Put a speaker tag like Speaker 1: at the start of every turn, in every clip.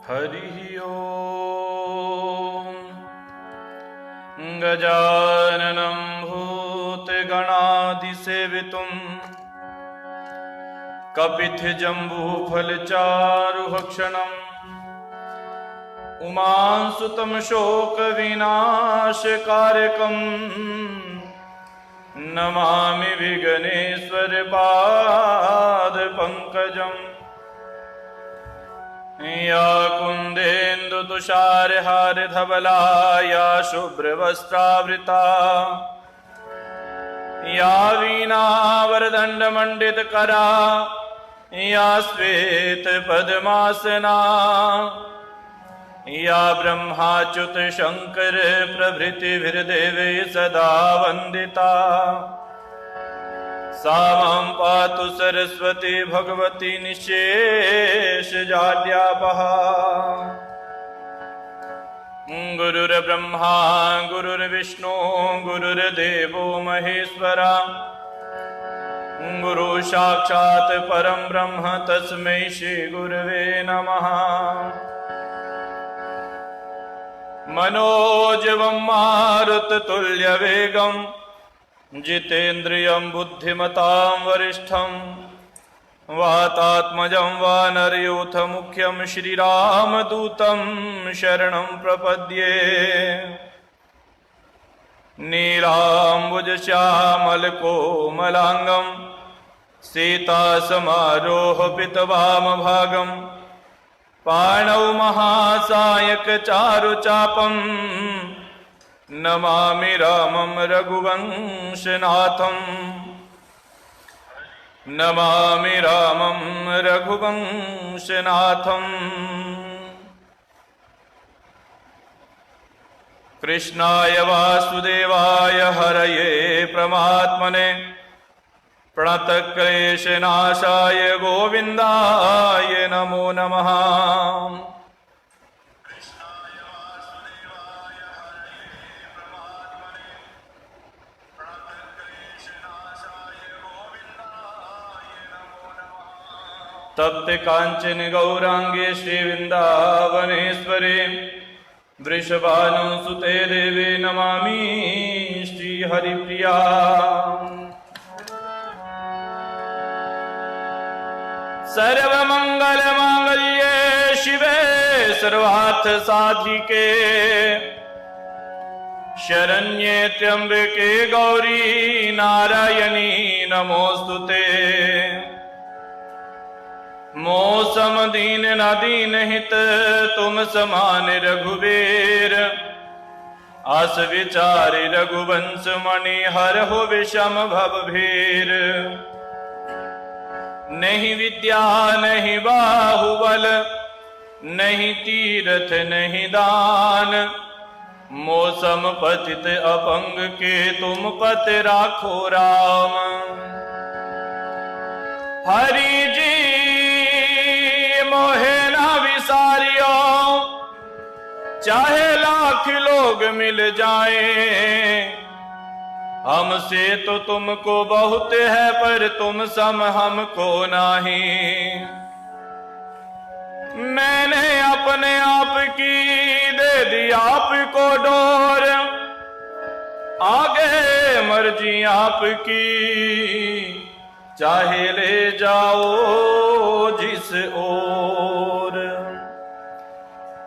Speaker 1: हरि ओम। गजाननं भूतगणाधिसेवितुं कपित्थजम्बूफलचारुभक्षणम् उमांसुतं शोकविनाशकारकम् नमामि विघ्नेश्वरपादपङ्कजम्। या कुन्देन्दुतुषारहारधवला या शुभ्रवस्त्रावृता या वीणावरदण्डमण्डितकरा या श्वेतपद्मासना या ब्रह्माच्युत शंकर प्रभृतिभिर्देवै सदा वन्दिता। सा मां पातु सरस्वती भगवती निःशेषजाड्यापहा। गुरुर्ब्रह्मा गुरुर्विष्णु गुरुर्देवो महेश्वरा। गुरु साक्षात् परं ब्रह्म तस्मै श्री गुरवे नमः। मनोजवं मारुततुल्यवेगं जितेन्द्रियं बुद्धिमतां वरिष्ठं वातात्मजं वानरयूथमुख्यं श्रीरामदूतं शरणं प्रपद्ये। नीलाम्बुजश्यामलकोमलाङ्गं सीतासमारोहपितवामभागं पाणौ महासायकचारुचापं नमामि रामं रघुवंशनाथं। नमामि रामं रघुवंशनाथं। कृष्णाय वासुदेवाय हरये परमात्मने प्रणतक्लेशनाशाय गोविन्दाय नमो नमः। तप्त कांचन गौरांगे श्रीवृंदावनेश्वरे वृषभानुसुते देवे नमामि श्रीहरिप्रिया। सर्वमंगलमांगल्ये शिवे सर्वार्थसाधिके शरण्ये त्र्यंबके गौरी नारायणी नमोस्तुते। मौसम दीन न दीन हित तुम समान रघुबीर। आस विचार रघुवंश मणि हर हो विषम भवभीर। नहीं विद्या नहीं बाहुबल नहीं तीरथ नहीं दान। मौसम पतित अपंग के तुम पत राखो राम। हरि जी मोहे ना विसारियो चाहे लाख लोग मिल जाए। हमसे तो तुमको बहुत है पर तुम सम हमको नहीं। मैंने अपने आप की दे दी आपको डोर। आगे मर्जी आपकी चाहे ले जाओ जिस ओर।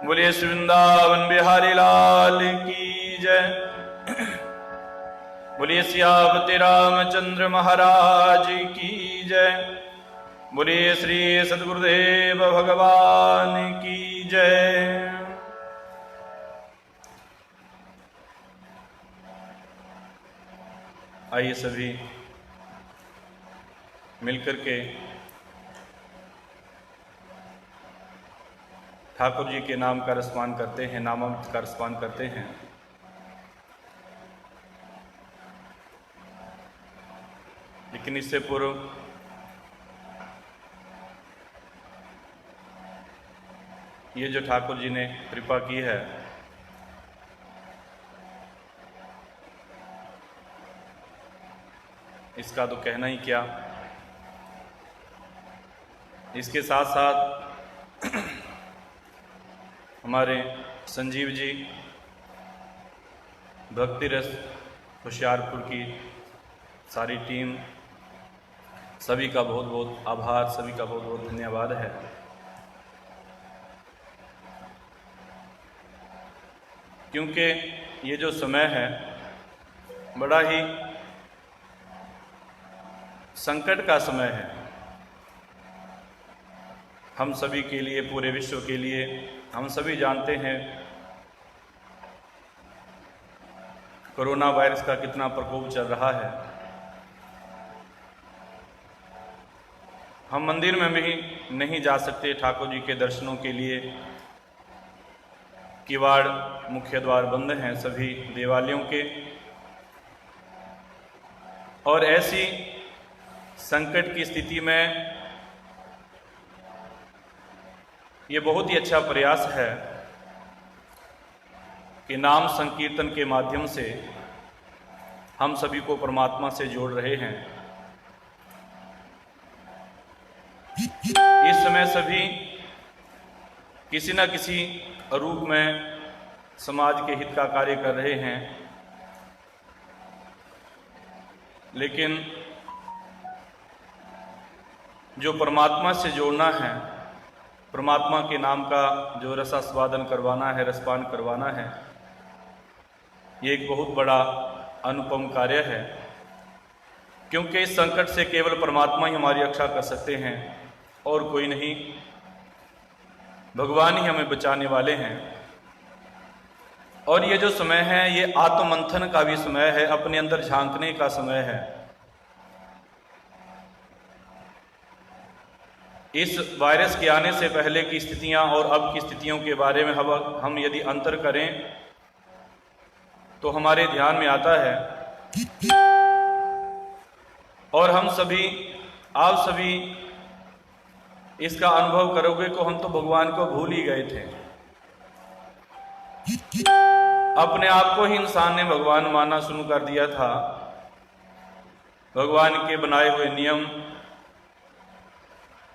Speaker 1: बोलिए श्री वृंदावन बिहारी लाल की जय। बोलिए सियापति रामचंद्र महाराज की जय। बोलिए श्री सद्गुरुदेव भगवान की जय। आइए सभी मिलकर के ठाकुर जी के नाम का रसपान करते हैं, नामामृत का रसपान करते हैं। लेकिन इससे पूर्व ये जो ठाकुर जी ने कृपा की है, इसका तो कहना ही क्या। इसके साथ साथ हमारे संजीव जी, भक्ति रस होशियारपुर की सारी टीम, सभी का बहुत बहुत आभार, सभी का बहुत बहुत धन्यवाद है। क्योंकि ये जो समय है बड़ा ही संकट का समय है हम सभी के लिए, पूरे विश्व के लिए। हम सभी जानते हैं कोरोना वायरस का कितना प्रकोप चल रहा है। हम मंदिर में भी नहीं जा सकते ठाकुर जी के दर्शनों के लिए, किवाड़ मुख्य द्वार बंद हैं सभी देवालयों के। और ऐसी संकट की स्थिति में ये बहुत ही अच्छा प्रयास है कि नाम संकीर्तन के माध्यम से हम सभी को परमात्मा से जोड़ रहे हैं। इस समय सभी किसी न किसी रूप में समाज के हित का कार्य कर रहे हैं, लेकिन जो परमात्मा से जोड़ना है, परमात्मा के नाम का जो रसास्वादन करवाना है, रसपान करवाना है, ये एक बहुत बड़ा अनुपम कार्य है। क्योंकि इस संकट से केवल परमात्मा ही हमारी रक्षा कर सकते हैं और कोई नहीं। भगवान ही हमें बचाने वाले हैं। और ये जो समय है ये आत्ममंथन का भी समय है, अपने अंदर झांकने का समय है। इस वायरस के आने से पहले की स्थितियां और अब की स्थितियों के बारे में हम यदि अंतर करें तो हमारे ध्यान में आता है, और हम सभी, आप सभी इसका अनुभव करोगे कि हम तो भगवान को भूल ही गए थे। अपने आप को ही इंसान ने भगवान मानना शुरू कर दिया था। भगवान के बनाए हुए नियम,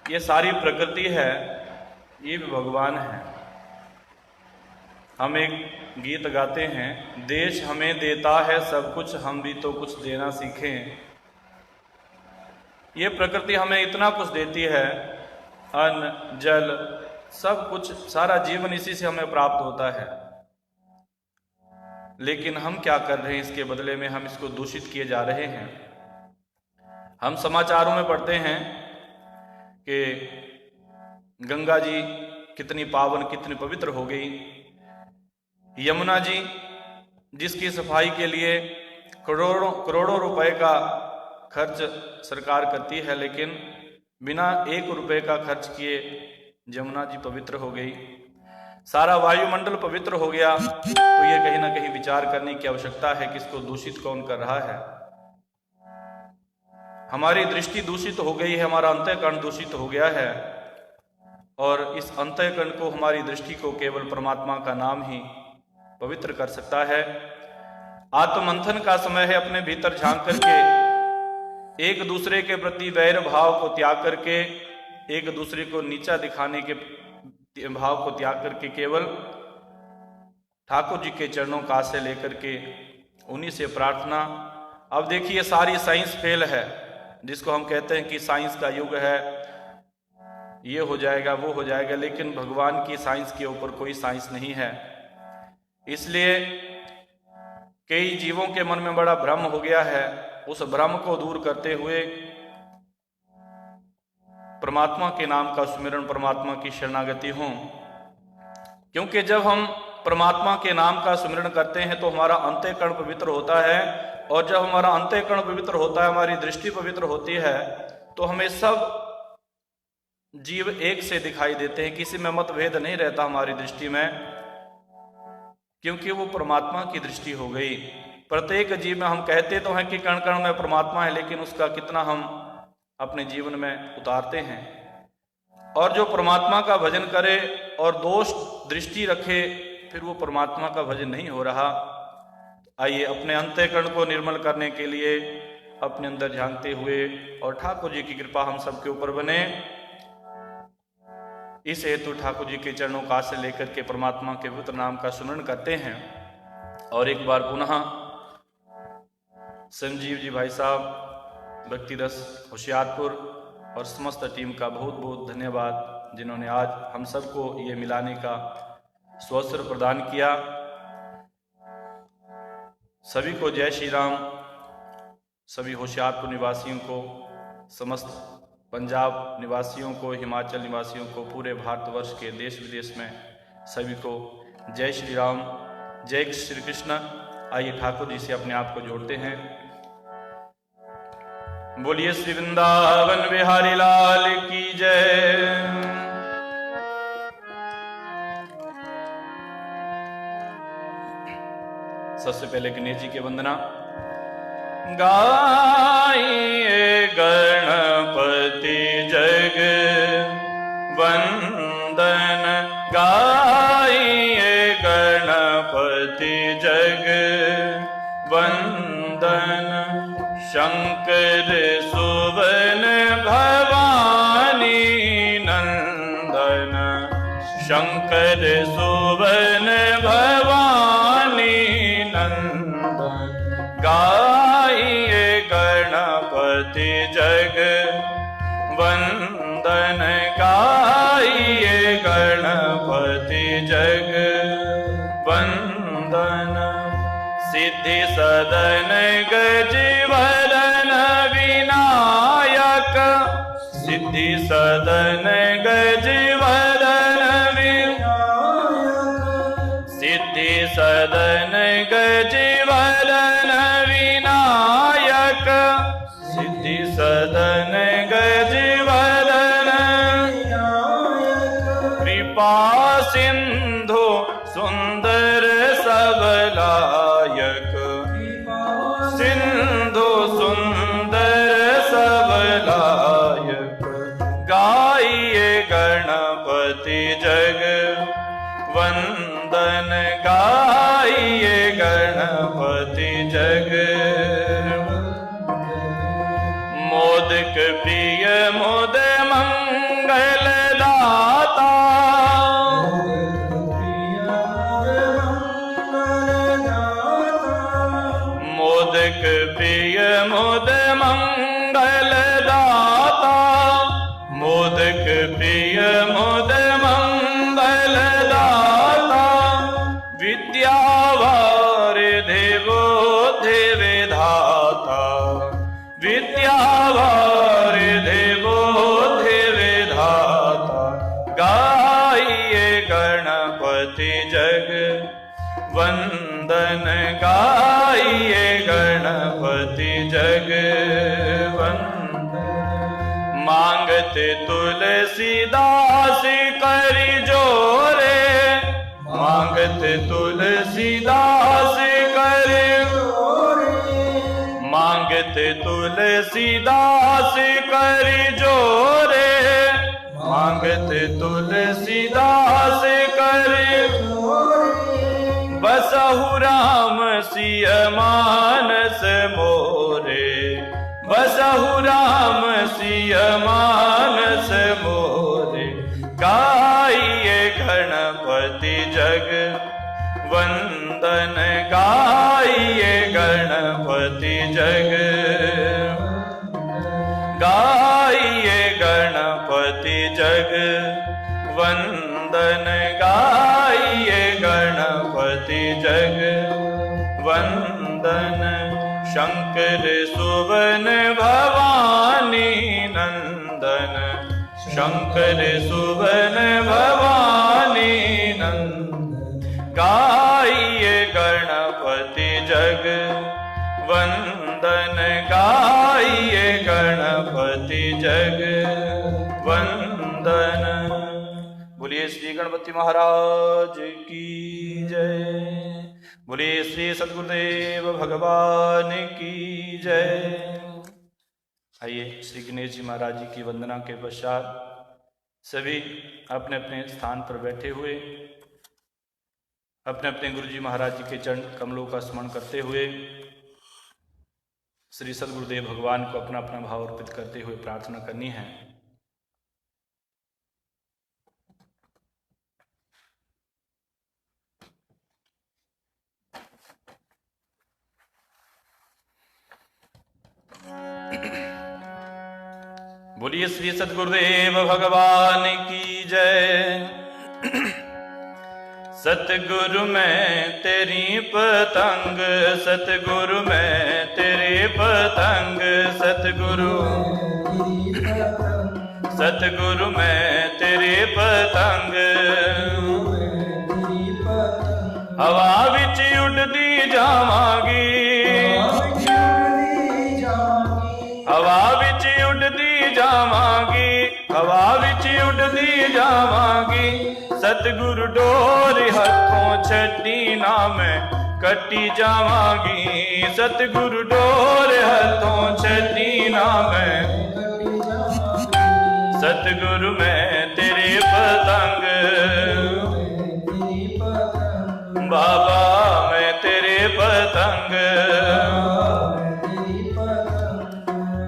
Speaker 1: ये सारी प्रकृति है, ये भी भगवान है। हम एक गीत गाते हैं, देश हमें देता है सब कुछ, हम भी तो कुछ देना सीखें। ये प्रकृति हमें इतना कुछ देती है, अन्न, जल, सब कुछ, सारा जीवन इसी से हमें प्राप्त होता है। लेकिन हम क्या कर रहे हैं इसके बदले में? हम इसको दूषित किए जा रहे हैं। हम समाचारों में पढ़ते हैं कि गंगा जी कितनी पावन, कितनी पवित्र हो गई। यमुना जी, जिसकी सफाई के लिए करोड़ों करोड़ों रुपए का खर्च सरकार करती है, लेकिन बिना 1 रुपए का खर्च किए यमुना जी पवित्र हो गई। सारा वायुमंडल पवित्र हो गया। तो ये कहीं ना कहीं विचार करने की आवश्यकता है कि इसको दूषित कौन कर रहा है। हमारी दृष्टि दूषित हो गई है, हमारा अंतःकरण दूषित हो गया है, और इस अंतःकरण को, हमारी दृष्टि को केवल परमात्मा का नाम ही पवित्र कर सकता है। आत्ममंथन का समय है। अपने भीतर झांक करके, एक दूसरे के प्रति वैर भाव को त्याग करके, एक दूसरे को नीचा दिखाने के भाव को त्याग करके केवल ठाकुर जी के चरणों का आश्रय लेकर के उन्हीं से प्रार्थना। अब देखिए, सारी साइंस फेल है, जिसको हम कहते हैं कि साइंस का युग है, ये हो जाएगा, वो हो जाएगा, लेकिन भगवान की साइंस के ऊपर कोई साइंस नहीं है। इसलिए कई जीवों के मन में बड़ा भ्रम हो गया है। उस भ्रम को दूर करते हुए परमात्मा के नाम का सुमिरन, परमात्मा की शरणागति हो। क्योंकि जब हम परमात्मा के नाम का सुमिरन करते हैं तो हमारा अंतःकरण पवित्र होता है, और जब हमारा अंतःकरण पवित्र होता है, हमारी दृष्टि पवित्र होती है, तो हमें सब जीव एक से दिखाई देते हैं। किसी में मतभेद नहीं रहता हमारी दृष्टि में, क्योंकि वो परमात्मा की दृष्टि हो गई। प्रत्येक जीव में, हम कहते तो हैं कि कण कण में परमात्मा है, लेकिन उसका कितना हम अपने जीवन में उतारते हैं। और जो परमात्मा का भजन करे और दोष दृष्टि रखे, फिर वो परमात्मा का भजन नहीं हो रहा। आइए अपने अंतःकरण को निर्मल करने के लिए अपने अंदर झांकते हुए, और ठाकुर जी की कृपा हम सबके ऊपर बने, इस हेतु ठाकुर जी के चरणों का आश्रय लेकर के परमात्मा के पवित्र नाम का स्मरण करते हैं। और एक बार पुनः संजीव जी भाई साहब, भक्ति रस होशियारपुर और समस्त टीम का बहुत बहुत धन्यवाद, जिन्होंने आज हम सबको ये मिलाने का अवसर प्रदान किया। सभी को जय श्री राम। सभी होशियारपुर निवासियों को, समस्त पंजाब निवासियों को, हिमाचल निवासियों को, पूरे भारतवर्ष के देश विदेश में सभी को जय श्री राम, जय श्री कृष्ण। आइए ठाकुर जी से अपने आप को जोड़ते हैं। बोलिए श्री वृंदावन बिहारी लाल की जय। सबसे पहले गणेश जी के वंदना। गाइए गणपति जग वंदन, गाइए गणपति जग वंदन, शंकर सुवन भवानी नंदन, शंकर सुवन भवानी नंदन। गाइए गणपति जग वंदन, गाइए गणपति जग वंदन, सिद्धि सदन गजवदन विनायक, सिद्धि सदन गजवदन विनायक, सिद्धि सदन गजवदन विनायक, सिद्धि सदन गजवदन विनायक, कृपा सिंधु सुंदर सबलायक, सिंधु सुंदर सबलायक। गाइए गणपति जग वंदन, गाइए गणपति जग। मोदक प्रिय मोद मंगल दाता, मोदक प्रिय मोद मंगल दाता, मोदक प्रिय मोद मंगल दाता, विद्यावार देवो देवे धाता, विद्यावार देवो देवे धाता। गाइए गणपति जग वंदन, गाइए गणपति जग वंदन, मांगते तुलसीदास करि जोरे, मांगते तुलसीदास करि जोरे, मांगते तुलसीदास करि जोरे, मांगते तुलसीदास करि जोरे, बसहु राम सिय मानस मोरे, बसहु राम सिय मानस मोरे। गाइए गणपति जग वंदन, गाइए गणपति जग, गाइए गणपति जग वंदन, गाइए गणपति जग वंदन, शंकर सुवन भवानी नंदन, शंकर सुवन भवानी नंदन। गाइए गणपति जग वंदन, गाइए गणपति जग वंदन। बोलिए श्री गणपति महाराज की जय, बोलिए श्री सद्गुरुदेव भगवान की जय। आइए श्री गणेश जी महाराज जी की वंदना के पश्चात सभी अपने अपने स्थान पर बैठे हुए अपने अपने गुरु जी महाराज जी के चरण कमलों का स्मरण करते हुए श्री सद्गुरुदेव भगवान को अपना अपना भाव अर्पित करते हुए प्रार्थना करनी है। बोलिए श्री सतगुरुदेव भगवान की जय। सतगुरु मैं तेरी पतंग, सतगुरु मैं तेरे पतंग, सतगुरु सतगुरु मैं तेरे पतंग। हवा विच उड़दी जावांगी, हवा विच उड़दी जावांगी, हवा विच उड़दी जावांगी। सतगुरु डोर हथों छड्डी ना मैं कटी जावांगी, सतगुरु डोर हथों छड्डी ना मैं। सतगुरु मैं तेरे पतंग, बाबा मैं तेरे पतंग।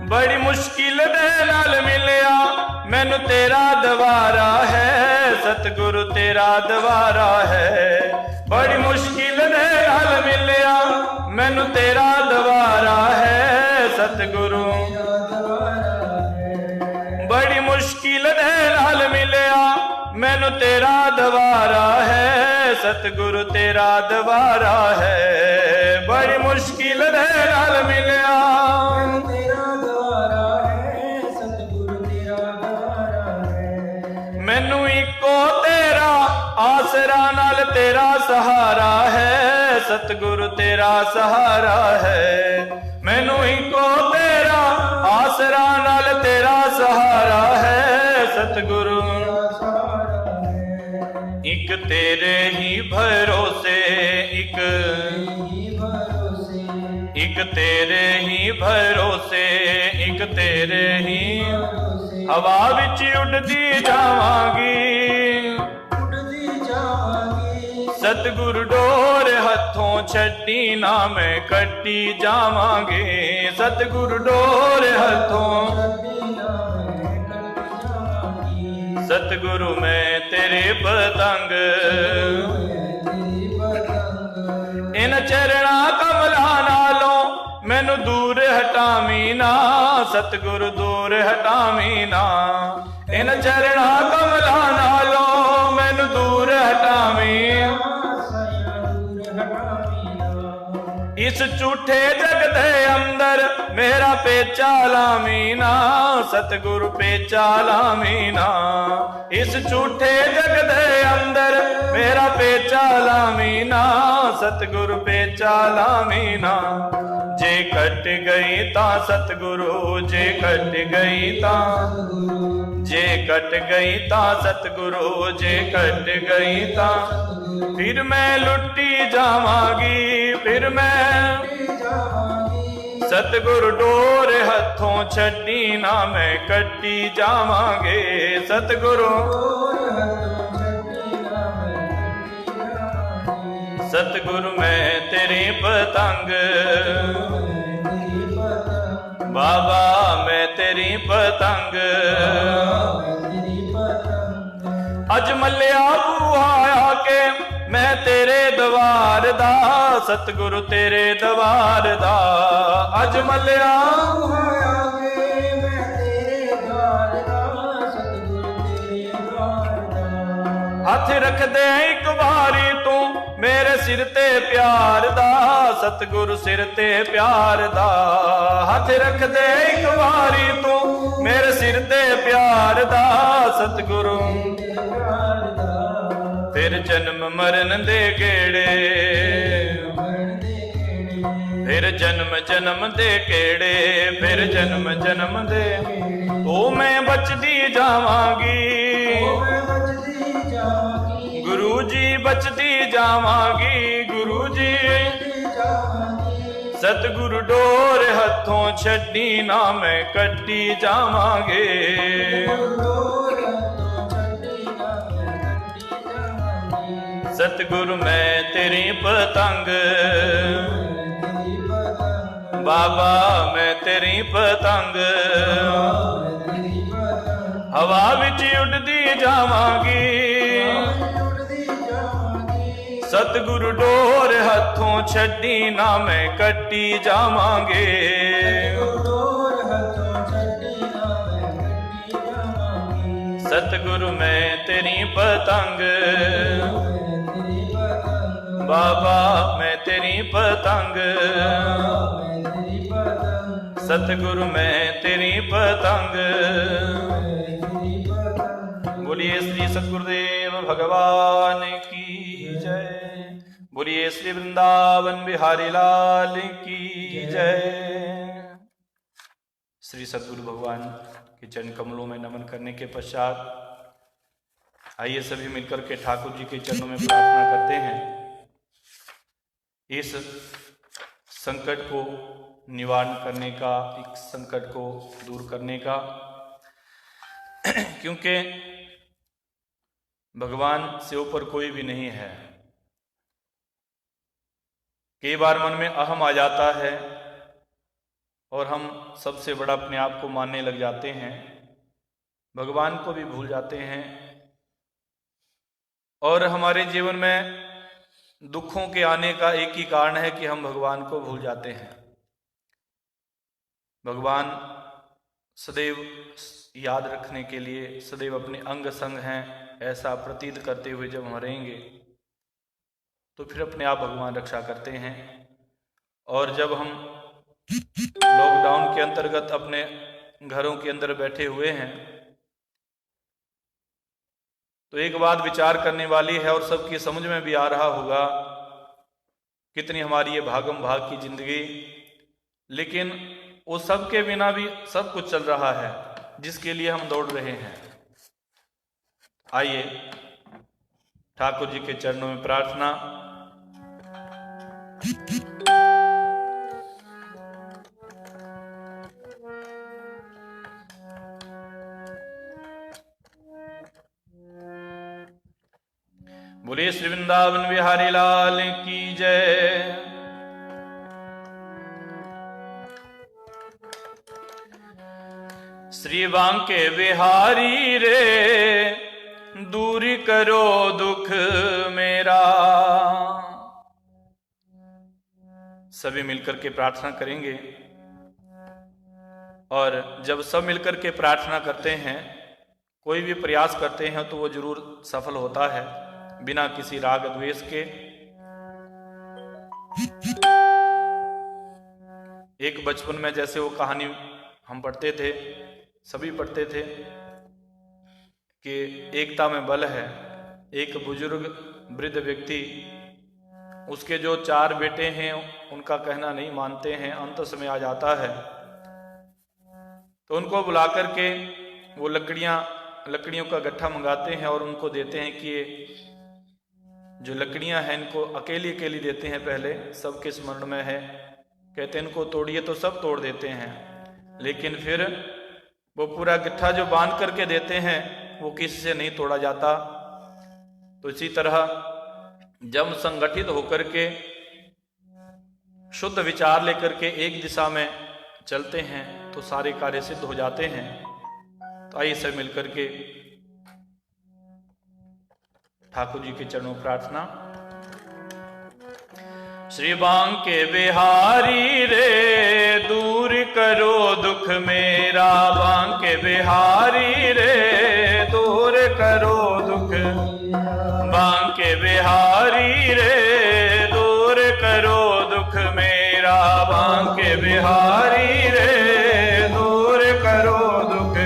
Speaker 1: बड़ी मुश्किल दे नाल मिलिया मैनू तेरा दवारा है, सतगुरु तेरा दवारा है। बड़ी मुश्किल दे नाल मिलिया मैनू तेरा दवारा है, सतगुरु बड़ी मुश्किल दे नाल मिलिया मैनू तेरा दवारा है, सतगुरु तेरा दवारा है। बड़ी मुश्किल दे नाल मिलिया मैनू इको तेरा आसरा नाल तेरा सहारा है, सतगुरु तेरा सहारा है। मैनू इको तेरा आसरा नाल तेरा सहारा है, सतगुरु एक तेरे ही भरोसे, एक तेरे ही भरोसे, एक तेरे ही। हवा विच उड़दी जावांगी, सतगुरु डोर हथों छड्डी ना मैं कटी जावांगे, सतगुरु डोर हथों। सतगुरु मैं तेरे पतंग, इन चरणा कमला नालों मैनू दूर हटावी ना, सतगुरु दूर हटावी ना। इन चरणा कमला नालों मैनू दूर हटावी। इस झूठे जग दे अंदर मेरा पेचा लावी ना, सतगुरु पेचा लावी ना। इस झूठे जग दे अंदर मेरा पेचा लावी ना, सतगुरु पेचा लावी ना। जे कट गई ता सतगुरु, जे कट गई ता, जे कट गई ता सतगुरु, जे कट गई ता। फिर मैं लुटी जावांगी, फिर मैं सतगुरु डोर हथों छड्डी ना मैं कटी जावांगे, सतगुरु सतगुरु मैं तेरी पतंग, बाबा मैं तेरी पतंग। अज मल्लिया बूहा आके मैं तेरे दवार दा, सतगुरु तेरे दवार दा। अज मल्लिया बूहा आके मैं तेरे दवार दा, सतगुरु तेरे दवार दा। हथ रख दे एक बारी तू मेरे सिर ते प्यार दा, सतगुरु सिर ते प्यार दा। हथ रख दे एक बारी तू मेरे सिर ते प्यार दा, सतगुरु फिर जन्म मरण दे गेड़े, फिर जन्म जन्म दे केड़े, फिर जन्म जन्म दे। ओ मैं बचदी जावांगी, गुरु जी बचदी जावांगी, गुरु जी। सतगुरु डोर हथों छड्डी ना मैं कटी जावांगे, सतगुरु मैं तेरी पतंग, बाबा मैं तेरी पतंग। हवा विच उड़दी जावांगी, सतगुरु डोर हथों छड्डी ना मैं कटी जावांगे। सतगुरु मैं तेरी पतंग, बाबा मैं तेरी पतंग, सतगुरु मैं तेरी पतंग। बोलिए श्री सतगुरुदेव भगवान की जय। बोलिए श्री वृंदावन बिहारी लाल की जय। श्री सतगुरु भगवान के चरण कमलों में नमन करने के पश्चात आइए सभी मिलकर के ठाकुर जी के चरणों में प्रार्थना करते हैं इस संकट को निवारण करने का, इस संकट को दूर करने का। क्योंकि भगवान से ऊपर कोई भी नहीं है। कई बार मन में अहम आ जाता है और हम सबसे बड़ा अपने आप को मानने लग जाते हैं, भगवान को भी भूल जाते हैं और हमारे जीवन में दुखों के आने का एक ही कारण है कि हम भगवान को भूल जाते हैं। भगवान सदैव याद रखने के लिए सदैव अपने अंग संग हैं, ऐसा प्रतीत करते हुए जब हम रहेंगे तो फिर अपने आप भगवान रक्षा करते हैं। और जब हम लॉकडाउन के अंतर्गत अपने घरों के अंदर बैठे हुए हैं तो एक बात विचार करने वाली है और सबकी समझ में भी आ रहा होगा कितनी हमारी ये भागम भाग की जिंदगी, लेकिन वो सब के बिना भी सब कुछ चल रहा है जिसके लिए हम दौड़ रहे हैं। आइए ठाकुर जी के चरणों में प्रार्थना। बोलिए श्री वृंदावन बिहारी लाल की जय। श्री बांके बिहारी रे दूर करो दुख मेरा। सभी मिलकर के प्रार्थना करेंगे और जब सब मिलकर के प्रार्थना करते हैं, कोई भी प्रयास करते हैं तो वो जरूर सफल होता है बिना किसी राग द्वेष के। एक बचपन में जैसे वो कहानी हम पढ़ते थे, सभी पढ़ते थे कि एकता में बल है। एक बुजुर्ग वृद्ध व्यक्ति, उसके जो 4 बेटे हैं उनका कहना नहीं मानते हैं, अंत समय आ जाता है तो उनको बुलाकर के वो लकड़ियों का गट्ठा मंगाते हैं और उनको देते हैं कि ये जो लकड़ियां हैं इनको अकेली अकेली देते हैं, पहले सबके स्मरण में है। कहते हैं इनको तोड़िए तो सब तोड़ देते हैं, लेकिन फिर वो पूरा गट्ठा जो बांध करके देते हैं वो किसी से नहीं तोड़ा जाता। तो इसी तरह जब संगठित होकर के शुद्ध विचार लेकर के एक दिशा में चलते हैं तो सारे कार्य सिद्ध हो जाते हैं। तो आइए सब मिलकर के ठाकुर जी के चरणों प्रार्थना। श्री बांके बिहारी रे दूर करो दुख मेरा। बांके बिहारी रे दूर करो दुख। बांके बिहारी रे दूर करो दुख मेरा। बांके बिहारी रे दूर करो दुख।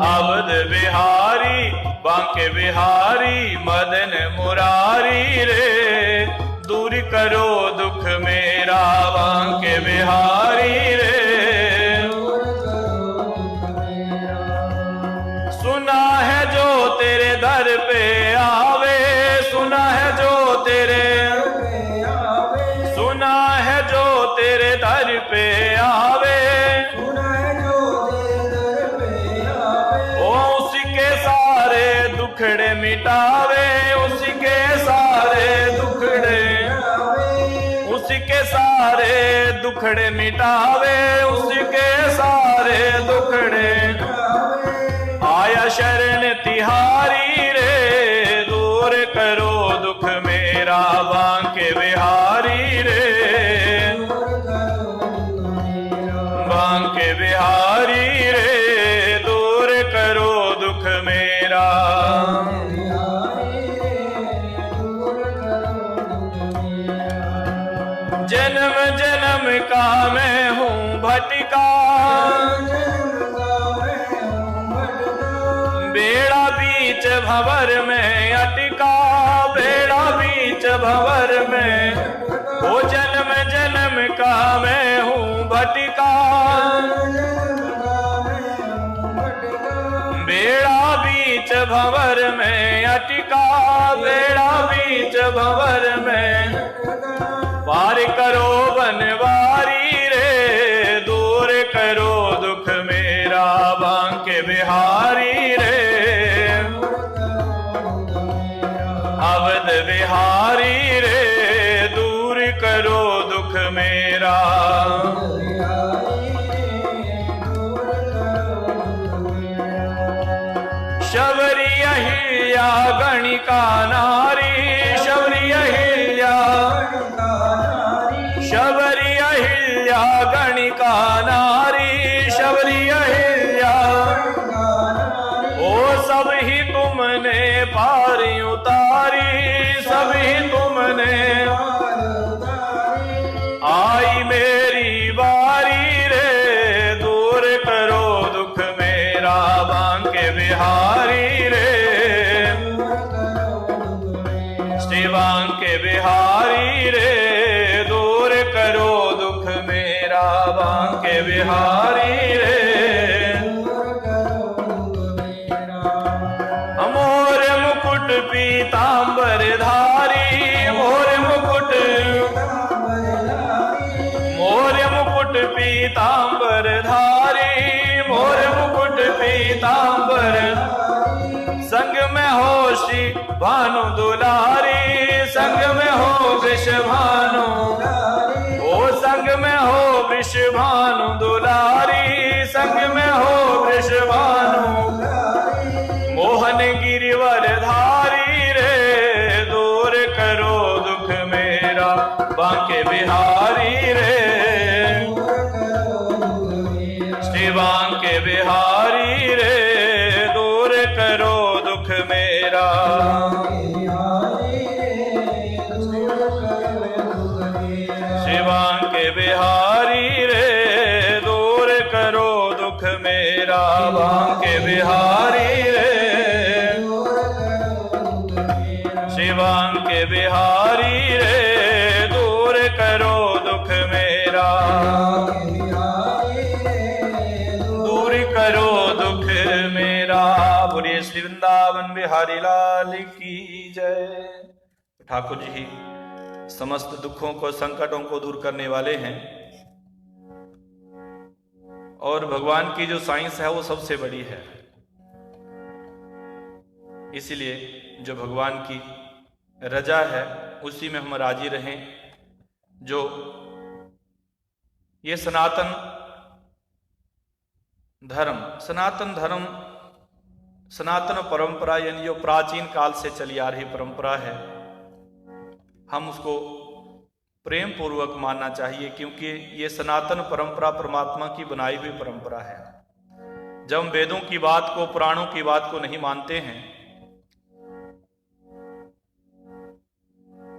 Speaker 1: अवध बिहारी बांके बिहारी मदन मुरारी रे दूर करो दुख मेरा। बांके बिहारी रे सुना है जो तेरे दर पे आवे। सुना है जो तेरे दर पे आवे। उसके सारे दुखड़े मिटावे। उसके सारे दुखड़े मिटावे। उसके सारे दुखड़े आया शरण तिहारी रे दूर करो दुख मेरा। बांके बिहारी रे बांके बिहारी रे दूर करो दुख मेरा। अटिका, बेड़ा बीच भंवर में अटिका, बेड़ा बीच भंवर में, वो जन्म जन्म का मैं हूँ भटिका, बेड़ा बीच भंवर में अटिका, बेड़ा बीच भंवर में, पार करो बनवारी रे, दूर करो दुख मेरा बांके बिहारी रे, अवध बिहारी रे, दूर करो दुख मेरा। शबरी अहिल्या गणिका नारी, शबरी अहिल्या, शबरी अहिल्या गणिका नारी, शबरी अहिल्या, ओ सब ही तुमने पार उतारी, सब ही तुमने, आई मेरी बारी रे, दूर करो दुख मेरा बांके बिहारी रे, श्री बांके बिहारी रे, दूर करो दुख मेरा बांके बिहारी रे। मोर मुकुट पीतांबर धारी, मोर मुकुट, मोर मुकुट पीतांबर धारी, मोर मुकुट पीतांबर, संग में हो श्री भानु दुलारी, संग में हो वृष भानु, ओ संग में हो वृष भानु दुलारी, संग में हो वृष भानु, मोहन गिरिवर धारी रे, दूर करो दुख मेरा बांके बिहारी रे, श्री बांके बिहारी रे, दूर करो दुख मेरा। श्री बांके बिहारी रे, दूर करो दुख मेरा, बांके बिहारी रे, श्री बांके बिहारी रे, दूर करो दुख मेरा, दूर करो दुख मेरा। बोलिए श्री वृंदावन बिहारी लाल की जय। ठाकुर जी समस्त दुखों को, संकटों को दूर करने वाले हैं, और भगवान की जो साइंस है वो सबसे बड़ी है। इसलिए जो भगवान की रजा है उसी में हम राजी रहें। जो ये सनातन धर्म, सनातन परंपरा, यानी जो प्राचीन काल से चली आ रही परंपरा है, हम उसको प्रेम पूर्वक मानना चाहिए, क्योंकि ये सनातन परंपरा परमात्मा की बनाई हुई परंपरा है। जब हम वेदों की बात को, पुराणों की बात को नहीं मानते हैं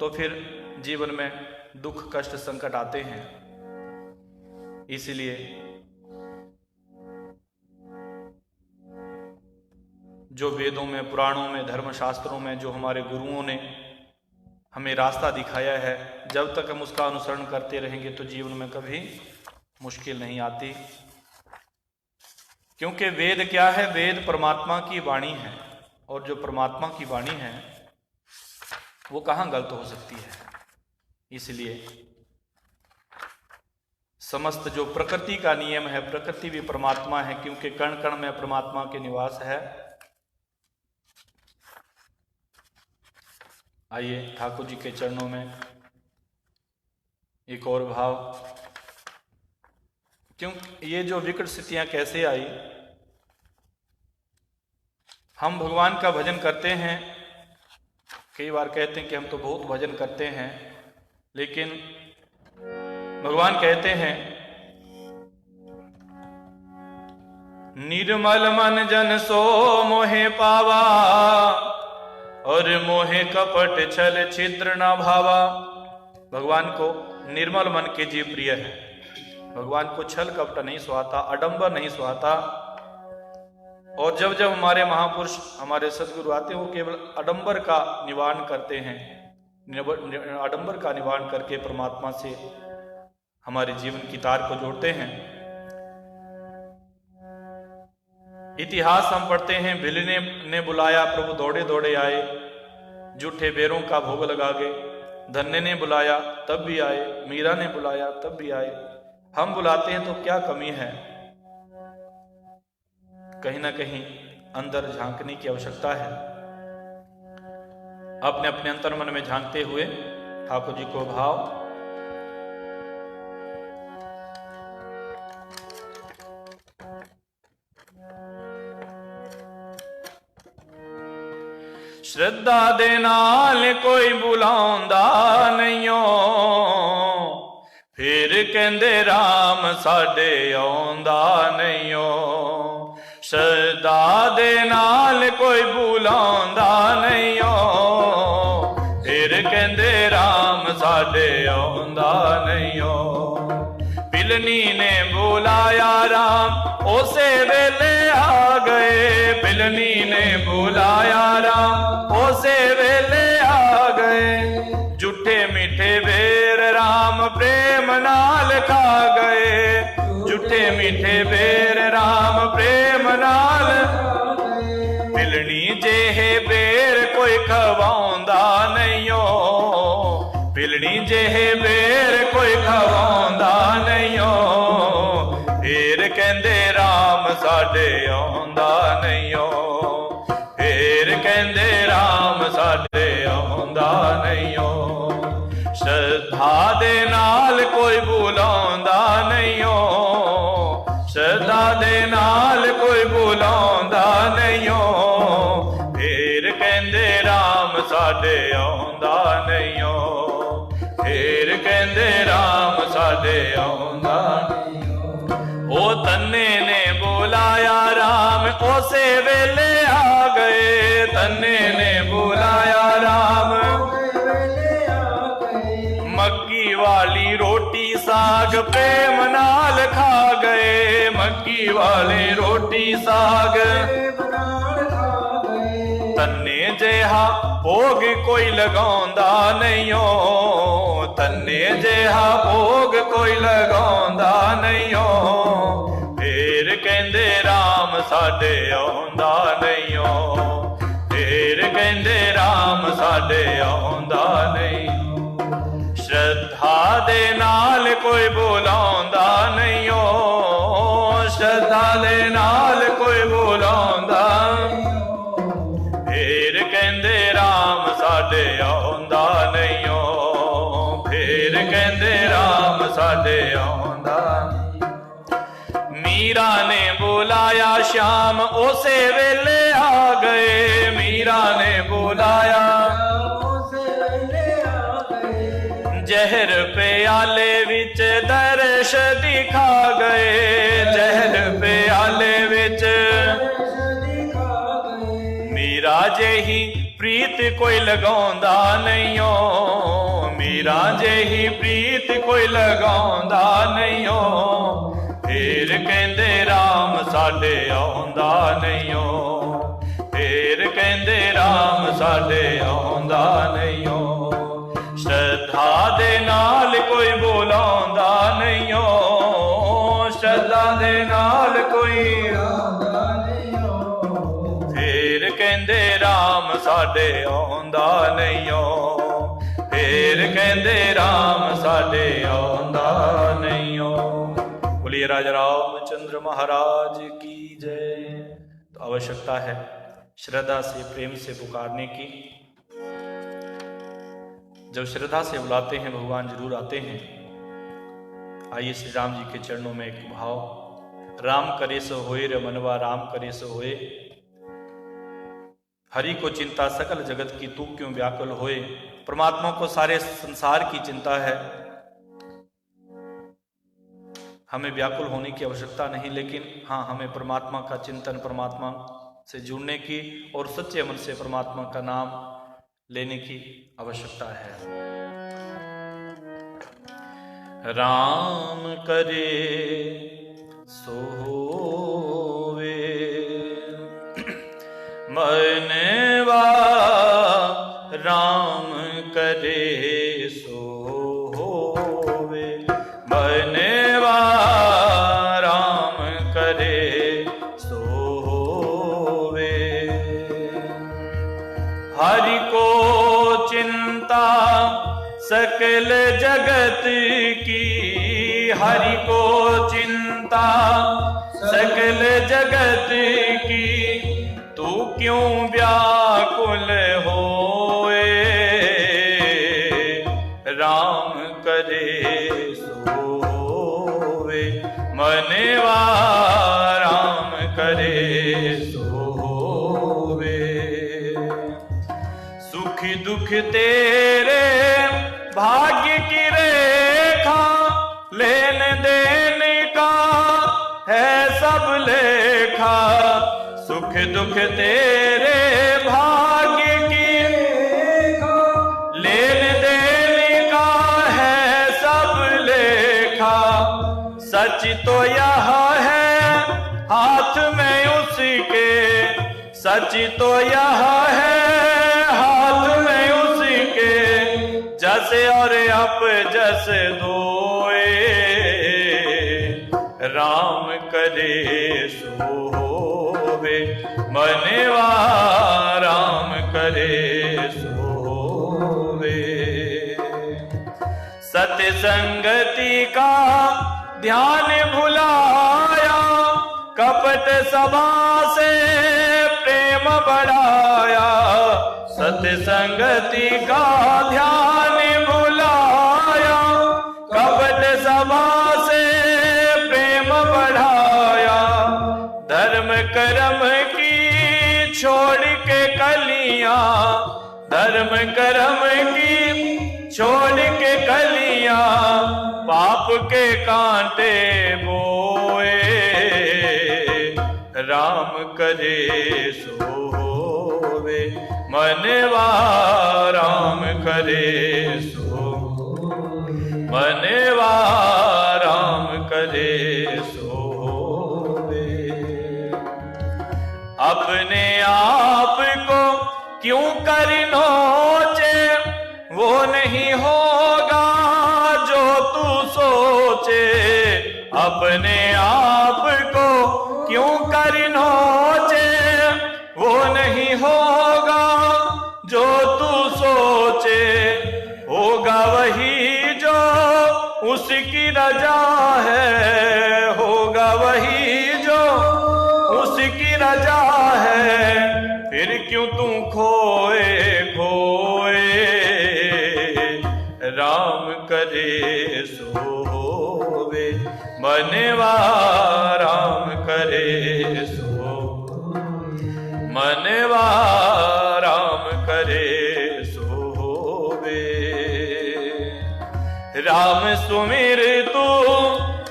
Speaker 1: तो फिर जीवन में दुख, कष्ट, संकट आते हैं। इसलिए जो वेदों में, पुराणों में, धर्मशास्त्रों में जो हमारे गुरुओं ने हमें रास्ता दिखाया है, जब तक हम उसका अनुसरण करते रहेंगे तो जीवन में कभी मुश्किल नहीं आती। क्योंकि वेद क्या है? वेद परमात्मा की वाणी है, और जो परमात्मा की वाणी है वो कहाँ गलत हो सकती है। इसलिए समस्त जो प्रकृति का नियम है, प्रकृति भी परमात्मा है, क्योंकि कण कण में परमात्मा के निवास है। आइए ठाकुर जी के चरणों में एक और भाव। क्यों ये जो विकट स्थितियां कैसे आई? हम भगवान का भजन करते हैं, कई बार कहते हैं कि हम तो बहुत भजन करते हैं, लेकिन भगवान कहते हैं निर्मल मन जन सो मोहे पावा, और मोहे कपट छल छिद्र न भावा। भगवान को निर्मल मन के जीव प्रिय है। भगवान को छल कपट नहीं सुहाता, आडंबर नहीं सुहाता। और जब जब हमारे महापुरुष, हमारे सदगुरु आते हैं, वो केवल आडंबर का निवारण करते हैं, आडंबर का निवारण करके परमात्मा से हमारे जीवन की तार को जोड़ते हैं। इतिहास हम पढ़ते हैं, भिलने ने बुलाया प्रभु दौड़े दौड़े आए, जूठे बेरों का भोग लगा गए। धन्य ने बुलाया तब भी आए, मीरा ने बुलाया तब भी आए। हम बुलाते हैं तो क्या कमी है? कहीं ना कहीं अंदर झांकने की आवश्यकता है। अपने अपने अंतर मन में झांकते हुए ठाकुर जी को भाव, श्रद्धा दे नाल कोई बुलाउंदा नहींओ, फिर कहंदे राम साडे आउंदा नहींओ। श्रद्धा दे नाल कोई बुलाउंदा नहींओ, फिर कहंदे राम साडे आउंदा नहींओ। पिलनी ने बुलाया राम उसे वेले आ गए, पिलनी ने बुलाया राम उसे वेले आ गए। झूठे मीठे बेर राम प्रेम नाल खा गए, झूठे मीठे बेर राम प्रेम नाल। पिलनी जेहे बेर कोई खवाउंदा नहींओ, पिलनी जेहे बेर कोई खवाउंदा नहींओ। फिर कहंदे राम साडे आउंदा नहींओ, फिर कहंदे राम साडे आउंदा नहींओ। श्रद्धा दे नाल कोई बुलाउंदा नहींओ, श्रद्धा दे नाल कोई बुलाउंदा नहींओ। फिर कहंदे राम साडे आउंदा नहींओ, फिर कहंदे राम साडे आउंदा नहींओ। ओ तन्ने ने बुलाया राम उसे वेले आ गए, तन्ने ने बुलाया राम मक्की वाली रोटी साग प्रेम नाल खा गए, मक्की वाली रोटी साग। तन्ने जेहा भोग कोई लगाउंदा नहींओ, तन्ने जेहा भोग कोई लगाउंदा नहींओ। फिर कहंदे राम साडे आउंदा नहींओ, फिर कहंदे राम साडे आउंदा नहींओ। श्रद्धा दे नाल कोई बुलाउंदा नहींओ, श्रद्धा दे नाल कोई बुलाउंदा। फिर कहंदे राम साडे आउंदा नहींओ, फिर कहंदे राम साडे आउंदा। मीरा ने बुलाया श्याम उसे वेले आ गए, मीरा ने बुलाया जहर प्याले विच दर्श दिखा गए, जहर प्याले विच। मीरा जेही प्रीत कोई लगाउंदा नहींओ, मीरा जेही प्रीत कोई लगाउंदा नहींओ। फिर कहंदे राम साडे आउंदा नहींओ, फिर कहंदे राम साडे आउंदा नहींओ। श्रद्धा दे नाल कोई बुलाउंदा नहींओ, श्रद्धा दे नाल कोई आउंदा नहींओ। फिर कहंदे राम साडे आउंदा नहींओ, फिर कहंदे राम साडे आउंदा नहींओ। बोलिए राजा रामचंद्र महाराज की जय। तो आवश्यकता है श्रद्धा से, प्रेम से पुकारने की। जब श्रद्धा से बुलाते हैं भगवान जरूर आते हैं। आइए श्री राम जी के चरणों में एक भाव, राम करे सो होए रे मनवा, राम करे सो होए। हरि को चिंता सकल जगत की, तू क्यों व्याकुल होए। परमात्मा को सारे संसार की चिंता है, हमें व्याकुल होने की आवश्यकता नहीं, लेकिन हाँ हमें परमात्मा का चिंतन, परमात्मा से जुड़ने की और सच्चे मन से परमात्मा का नाम लेने की आवश्यकता है। राम करे सो होवे। मनवा राम करे सो होवे। मनवा राम करे सो होवे। हरि को चिंता सकल जगत की। हरि को चिंता सकल जगत की। तू क्यों व्याकुल होए। राम करे सो होवे। मनवा राम करे सो होवे। सुख दुख तेरे भाग्य की रेखा। लेन देन का है सब लेखा। सुख दुख तेरे भाग्य की रेखा। लेन देन का है सब लेखा। सच तो यह है हाथ में उसके। सच तो यह है हाथ में उसके। जस और अप जस दोए। राम करे सो होवे। मनवा राम करे सो होवे। सत्संगति का ध्यान भुलाया। कपट सभा से प्रेम बढ़ाया। सत्संगति का ध्यान भुलाया। कपट सभा से प्रेम बढ़ाया। धर्म कर्म की छोड़ के कलियां। धर्म कर्म की छोड़ के कलियां। पाप के कांटे बोए। राम करे सो होवे। मनवा राम करे सो। मनवा राम करे सो होवे। अपने आप को क्यों कर नोचे। वो नहीं होगा जो तू सोचे। अपने आप को क्यों कर नोचे। वो नहीं होगा जो तू सोचे। होगा वही जो उसकी रजा है। होगा वही जो उसकी रजा है। फिर क्यों तू खोए खोए। राम करे सो होवे। मनवा राम करे सो। मनवा राम करे सो होवे। राम सुमिर तू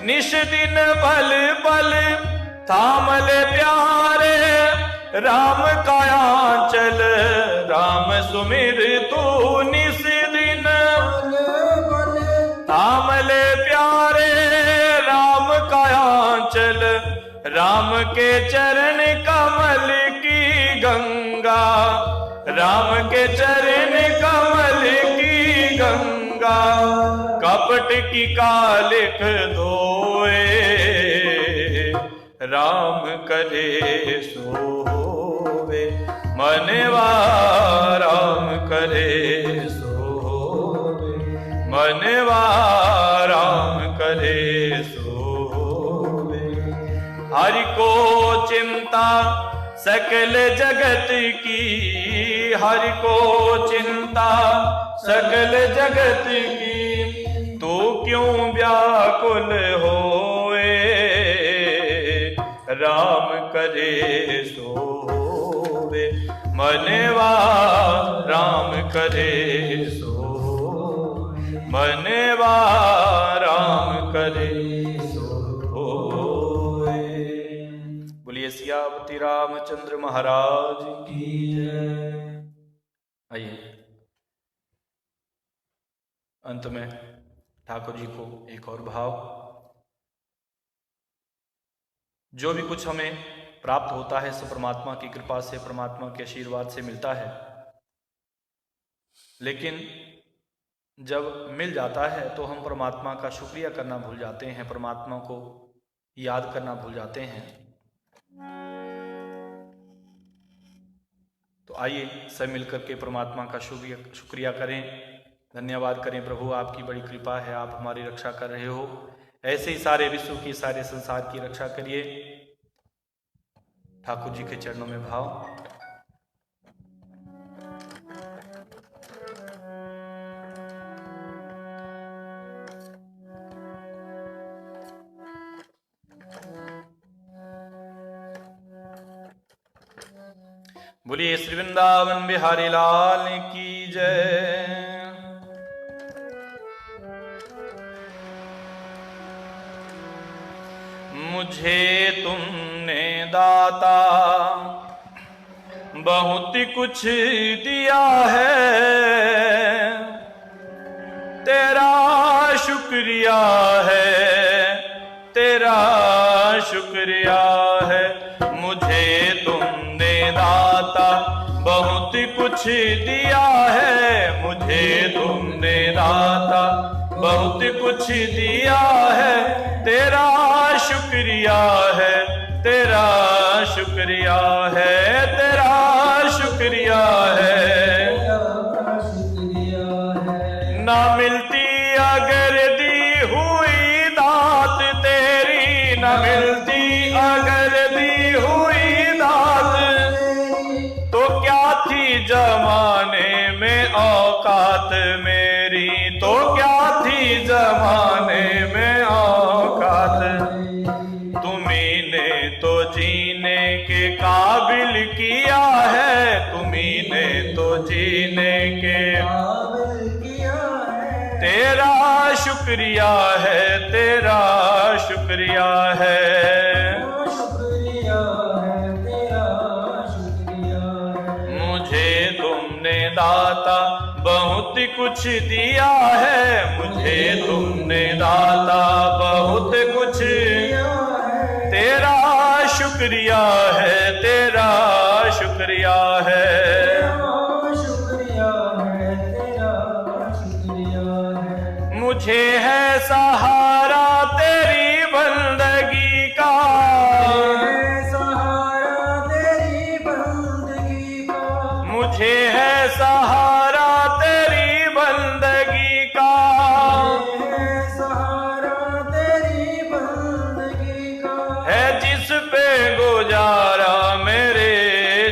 Speaker 1: निश दिन पल पल। थाम ले प्यारे राम का आंचल। राम सुमिर तू निश दिन थाम ले प्यारे राम का आंचल। राम के चरण कमल की गंगा। राम के चरण कमल की गंगा। कपट की कालिख धोए। राम करे सो होवे। मनवा राम करे सो होवे। मनवा राम करे सो होवे। हरि को चिंता सकल जगत की। हरि को चिंता सकल जगत की। तू क्यों व्याकुल होए। राम करे सो होवे। मनवा राम करे सो। मनवा राम करे सो होए। बोलिए सियापति रामचंद्र महाराज की जय। आइए अंत में ठाकुर जी को एक और भाव, जो भी कुछ हमें प्राप्त होता है सब परमात्मा की कृपा से, परमात्मा के आशीर्वाद से मिलता है, लेकिन जब मिल जाता है तो हम परमात्मा का शुक्रिया करना भूल जाते हैं, परमात्मा को याद करना भूल जाते हैं। तो आइए सब मिलकर के परमात्मा का शुक्रिया करें, धन्यवाद करें। प्रभु आपकी बड़ी कृपा है, आप हमारी रक्षा कर रहे हो, ऐसे ही सारे विश्व की, सारे संसार की रक्षा करिए। ठाकुर जी के चरणों में भाव। बोलिए श्री वृंदावन बिहारी लाल की जय। मुझे तुमने दाता बहुत कुछ दिया है, तेरा शुक्रिया है, तेरा शुक्रिया है। मुझे तुमने दाता बहुत कुछ दिया है, मुझे तुमने दाता बहुत कुछ दिया है, तेरा शुक्रिया है, तेरा शुक्रिया है, तेरा शुक्रिया है। ना मिलती अगर दी हुई दात तेरी, ना मिलती अगर दी हुई दात, तो क्या थी जमाने में औकात मेरी, तो क्या थी जमाने में औकात। तुम्ही ने तो जीने के काबिल किया है, तुम्ही ने तो जीने के काबिल किया है, तेरा शुक्रिया है, तेरा शुक्रिया है, शुक्रिया है, तेरा शुक्रिया है। मुझे तुमने दाता बहुत कुछ दिया है, मुझे तुमने दाता बहुत कुछ दिया है, तेरा शुक्रिया है, तेरा शुक्रिया है, शुक्रिया है, तेरा शुक्रिया है। मुझे है सहारा तेरी बंदगी का, सहारा तेरी बंदगी का, मुझे है सहारा तेरी बंदगी का, सहारा तेरी बंदगी का, है जिस पे गुजारा मेरे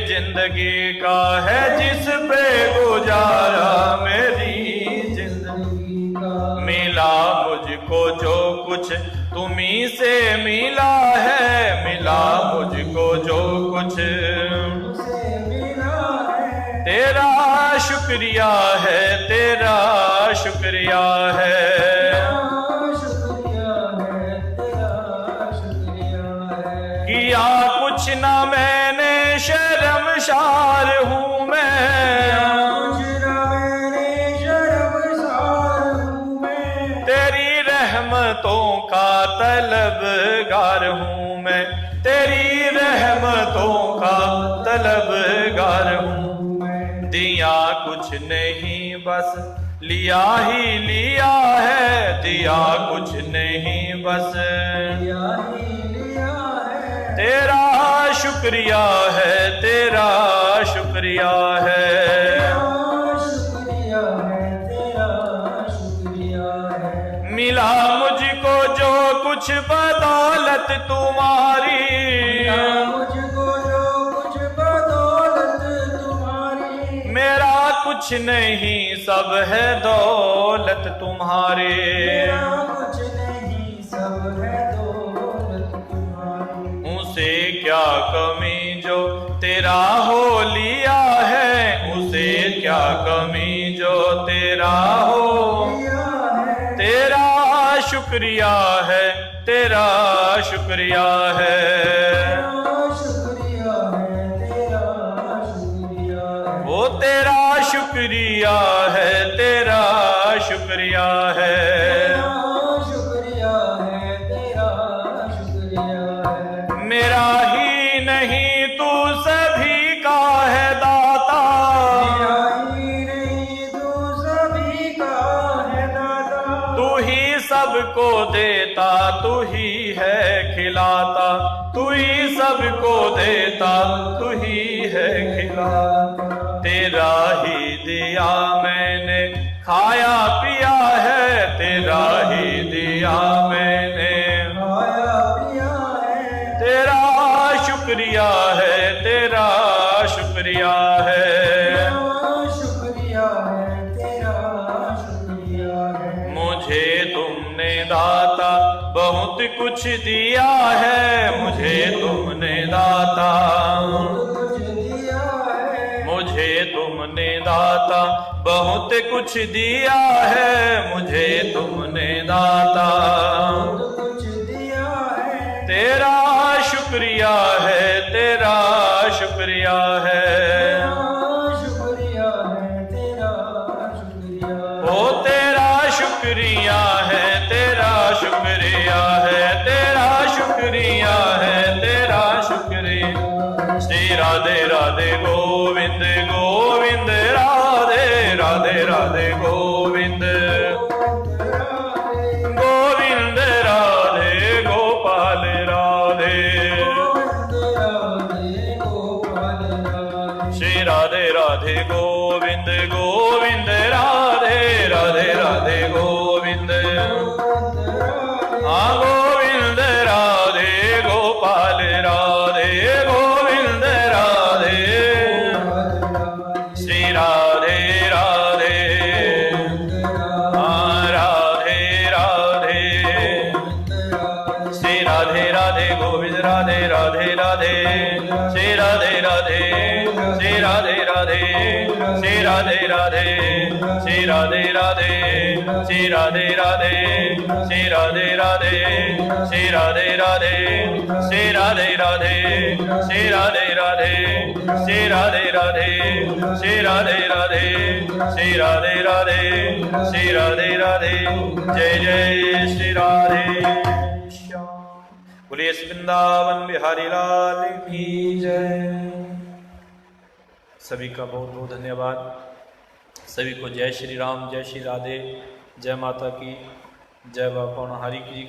Speaker 1: जिंदगी का, है जिस पे गुजारा मेरी जिंदगी का। मिला मुझको जो कुछ तुम्ही से मिला है, मिला मुझको जो कुछ तुमसे मिला है, तेरा शुक्रिया है, तेरा शुक्रिया है, शुक्रिया है, तेरा शुक्रिया है। किया कुछ ना मैंने शर्मसार हूँ मैं, कुछ ना मैंने शर्मसार हूँ मैं, तेरी रहमतों का तलबगार हूँ मैं, तेरी रहमतों का तलबगार हूँ मैं। दिया कुछ नहीं बस लिया ही लिया है, दिया कुछ नहीं बस लिया ही लिया है, तेरा शुक्रिया है, तेरा शुक्रिया है, शुक्रिया है, तेरा शुक्रिया है। मिला मुझको जो कुछ बदौलत तुम्हारी, मुझको जो कुछ बदौलत तुम्हारी, मेरा कुछ नहीं सब है दौलत तुम्हारे, मेरा कुछ नहीं सब है दौलत तुम्हारी। उसे क्या कमी जो तेरा हो लिया है, उसे क्या कमी जो तेरा हो लिया है, तेरा शुक्रिया है, तेरा शुक्रिया है, शुक्रिया है, तेरा शुक्रिया है। वो तेरा शुक्रिया है, तेरा शुक्रिया है, मेरा ही नहीं तू सभी का है दाता,
Speaker 2: मेरा ही नहीं तू सभी का है दाता,
Speaker 1: तू ही सबको देता, तू ही है खिलाता, तू ही सबको देता, तू ही है खिलाता। तेरा ही दिया मैंने खाया पिया है, तेरा ही दिया मैंने
Speaker 2: खाया पिया है,
Speaker 1: तेरा शुक्रिया है, तेरा शुक्रिया है।
Speaker 2: तेरा शुक्रिया है, तेरा शुक्रिया है।
Speaker 1: मुझे तुमने दाता बहुत कुछ दिया है, मुझे तुमने दाता,
Speaker 2: कुछ दिया है,
Speaker 1: मुझे तुमने दाता बहुत कुछ दिया है, मुझे तुमने दाता,
Speaker 2: कुछ दिया है।
Speaker 1: तेरा शुक्रिया है, तेरा शुक्रिया है।
Speaker 2: तेरा शुक्रिया है, तेरा शुक्रिया है।
Speaker 1: ओ तेरा शुक्रिया है, तेरा शुक्रिया है, तेरा शुक्रिया है, तेरा शुक्रिया। श्री राधे राधे गोविंद गोविंद राधे राधे राधे गोविंद गोविंद राधे गोपाल राधे। श्री राधे राधे गोविंद गोविंद राधे राधे राधे गोविंद गोविंद राधे गोपाल राधे गोविंद राधे। श्री राधे राधे राधे राधे। श्री राधे राधे गोविंद राधे राधे राधे। श्री राधे राधे श्री राधे राधे श्री राधे राधे श्री राधे राधे श्री राधे राधे श्री राधे राधे श्री राधे राधे श्री राधे राधे श्री राधे राधे श्री राधे राधे श्री राधे राधे श्री राधे राधे श्री राधे राधे। जय जय श्री राधे श्याम। बोलिए वृंदावन बिहारी लाल की जय। सभी का बहुत बहुत धन्यवाद। सभी को जय श्री राम, जय श्री राधे, जय माता की, जय बाबा हरि की।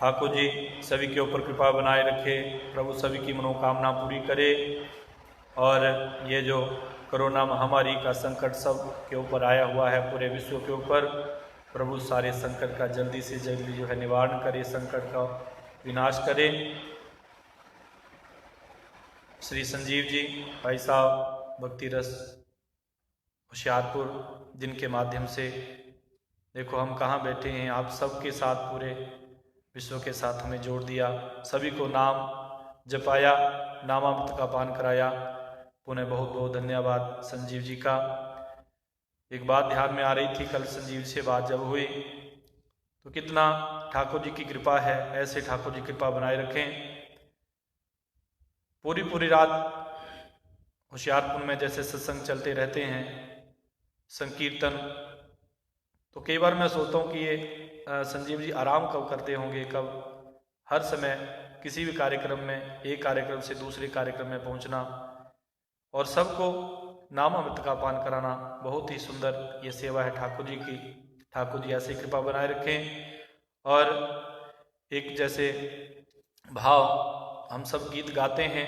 Speaker 1: ठाकुर जी सभी के ऊपर कृपा बनाए रखे, प्रभु सभी की मनोकामना पूरी करे और ये जो कोरोना महामारी का संकट सब के ऊपर आया हुआ है, पूरे विश्व के ऊपर, प्रभु सारे संकट का जल्दी से जल्दी जो है निवारण करे, संकट का विनाश करे। श्री संजीव जी भाई साहब भक्ति रस होशियारपुर, जिनके माध्यम से देखो हम कहाँ बैठे हैं, आप सबके साथ पूरे विश्व के साथ हमें जोड़ दिया, सभी को नाम जपाया, नामामृत का पान कराया। पुनः बहुत बहुत धन्यवाद संजीव जी का। एक बात ध्यान में आ रही थी, कल संजीव से बात जब हुई तो कितना ठाकुर जी की कृपा है, ऐसे ठाकुर जी कृपा बनाए रखें। पूरी रात होशियारपुर में जैसे सत्संग चलते रहते हैं, संकीर्तन, तो कई बार मैं सोचता हूँ कि ये संजीव जी आराम कब करते होंगे, कब हर समय किसी भी कार्यक्रम में, एक कार्यक्रम से दूसरे कार्यक्रम में पहुँचना और सबको नामामृत का पान कराना, बहुत ही सुंदर ये सेवा है ठाकुर जी की। ठाकुर जी ऐसे कृपा बनाए रखें। और एक जैसे भाव हम सब गीत गाते हैं,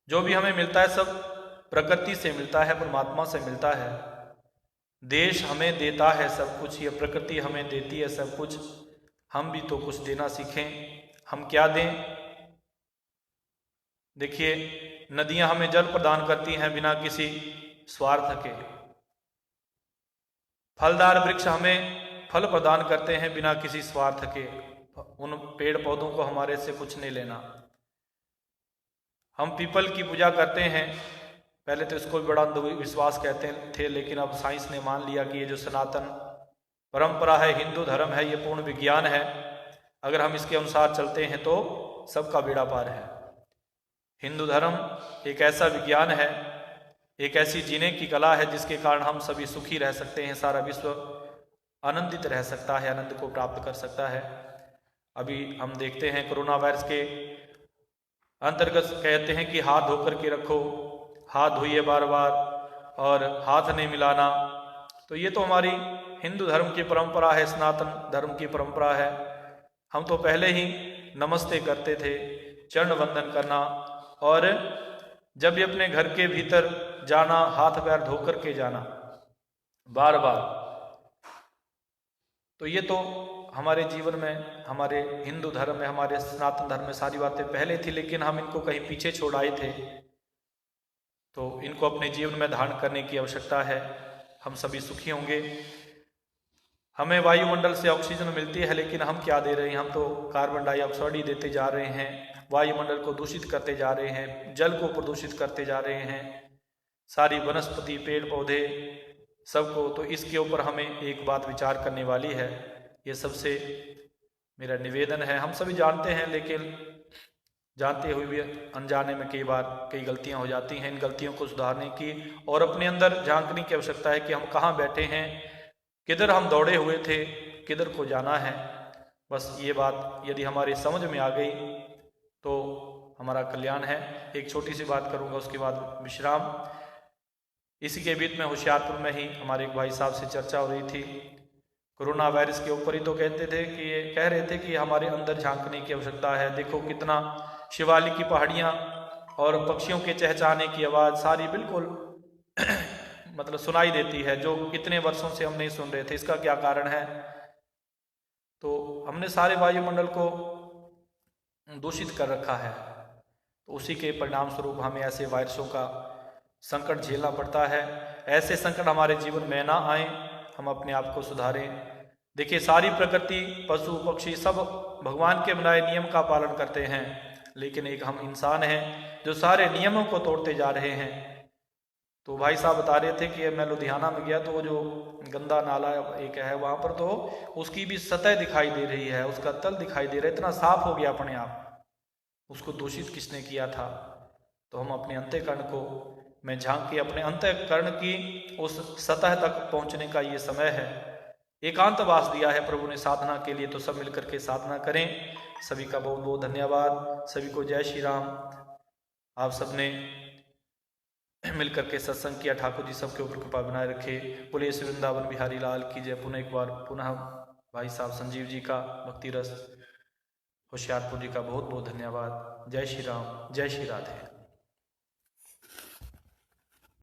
Speaker 1: जो भी हमें मिलता है सब प्रकृति से मिलता है, परमात्मा से मिलता है। देश हमें देता है सब कुछ, ये प्रकृति हमें देती है सब कुछ, हम भी तो कुछ देना सीखें। हम क्या दें? देखिए नदियां हमें जल प्रदान करती हैं बिना किसी स्वार्थ के, फलदार वृक्ष हमें फल प्रदान करते हैं बिना किसी स्वार्थ के, उन पेड़ पौधों को हमारे से कुछ नहीं लेना। हम पीपल की पूजा करते हैं, पहले तो इसको भी बड़ा अंधविश्वास कहते थे, लेकिन अब साइंस ने मान लिया कि ये जो सनातन परंपरा है, हिंदू धर्म है, ये पूर्ण विज्ञान है। अगर हम इसके अनुसार चलते हैं तो सबका बेड़ा पार है। हिंदू धर्म एक ऐसा विज्ञान है, एक ऐसी जीने की कला है जिसके कारण हम सभी सुखी रह सकते हैं, सारा विश्व आनंदित रह सकता है, आनंद को प्राप्त कर सकता है। अभी हम देखते हैं कोरोना वायरस के अंतर्गत कहते हैं कि हाथ धो कर के रखो, हाथ धोइए बार बार और हाथ नहीं मिलाना। तो ये तो हमारी हिंदू धर्म की परंपरा है, सनातन धर्म की परंपरा है। हम तो पहले ही नमस्ते करते थे, चरण वंदन करना, और जब भी अपने घर के भीतर जाना हाथ पैर धो करके जाना बार बार। तो ये तो हमारे जीवन में, हमारे हिंदू धर्म में, हमारे सनातन धर्म में सारी बातें पहले थी, लेकिन हम इनको कहीं पीछे छोड़ आए थे। तो इनको अपने जीवन में धारण करने की आवश्यकता है। हम सभी सुखी होंगे। हमें वायुमंडल से ऑक्सीजन मिलती है, लेकिन हम क्या दे रहे हैं? हम तो कार्बन डाइऑक्साइड ही देते जा रहे हैं, वायुमंडल को दूषित करते जा रहे हैं, जल को प्रदूषित करते जा रहे हैं, सारी वनस्पति पेड़ पौधे सबको। तो इसके ऊपर हमें एक बात विचार करने वाली है। ये सबसे मेरा निवेदन है। हम सभी जानते हैं, लेकिन जानते हुए भी अनजाने में कई बार कई गलतियां हो जाती हैं। इन गलतियों को सुधारने की और अपने अंदर झांकने की आवश्यकता है कि हम कहाँ बैठे हैं, किधर हम दौड़े हुए थे, किधर को जाना है। बस ये बात यदि हमारी समझ में आ गई तो हमारा कल्याण है। एक छोटी सी बात करूंगा, उसके बाद विश्राम। इसी के बीच में होशियारपुर में ही हमारे एक भाई साहब से चर्चा हो रही थी कोरोना वायरस के ऊपर ही। तो कहते थे कि ये कह रहे थे कि हमारे अंदर झांकने की आवश्यकता है। देखो कितना शिवालिक की पहाड़ियाँ और पक्षियों के चहचहाने की आवाज़ सारी बिल्कुल मतलब सुनाई देती है, जो कितने वर्षों से हम नहीं सुन रहे थे। इसका क्या कारण है? तो हमने सारे वायुमंडल को दूषित कर रखा है। तो उसी के परिणाम स्वरूप हमें ऐसे वायरसों का संकट झेलना पड़ता है। ऐसे संकट हमारे जीवन में ना आए, हम अपने आप को सुधारें। देखिए सारी प्रकृति, पशु पक्षी सब भगवान के बनाए नियम का पालन करते हैं, लेकिन एक हम इंसान हैं जो सारे नियमों को तोड़ते जा रहे हैं। तो भाई साहब बता रहे थे कि मैं लुधियाना में गया तो वो जो गंदा नाला एक है वहाँ पर तो उसकी भी सतह दिखाई दे रही है, उसका तल दिखाई दे रहा है, इतना साफ हो गया अपने आप। उसको दूषित किसने किया था? तो हम अपने अंतःकरण को में झांक के अपने अंतःकरण की उस सतह तक पहुंचने का ये समय है। एकांतवास दिया है प्रभु ने साधना के लिए, तो सब मिलकर के साधना करें। सभी का बहुत बहुत धन्यवाद। सभी को जय श्री राम। आप सबने मिलकर के सत्संग किया। ठाकुर जी सबके ऊपर कृपा बनाए रखे। बोलिए श्री वृंदावन बिहारी लाल की जय। पुनः एक बार पुनः भाई साहब संजीव जी का भक्ति रस होशियारपुर जी का बहुत बहुत धन्यवाद। जय श्री राम, जय श्री राधे।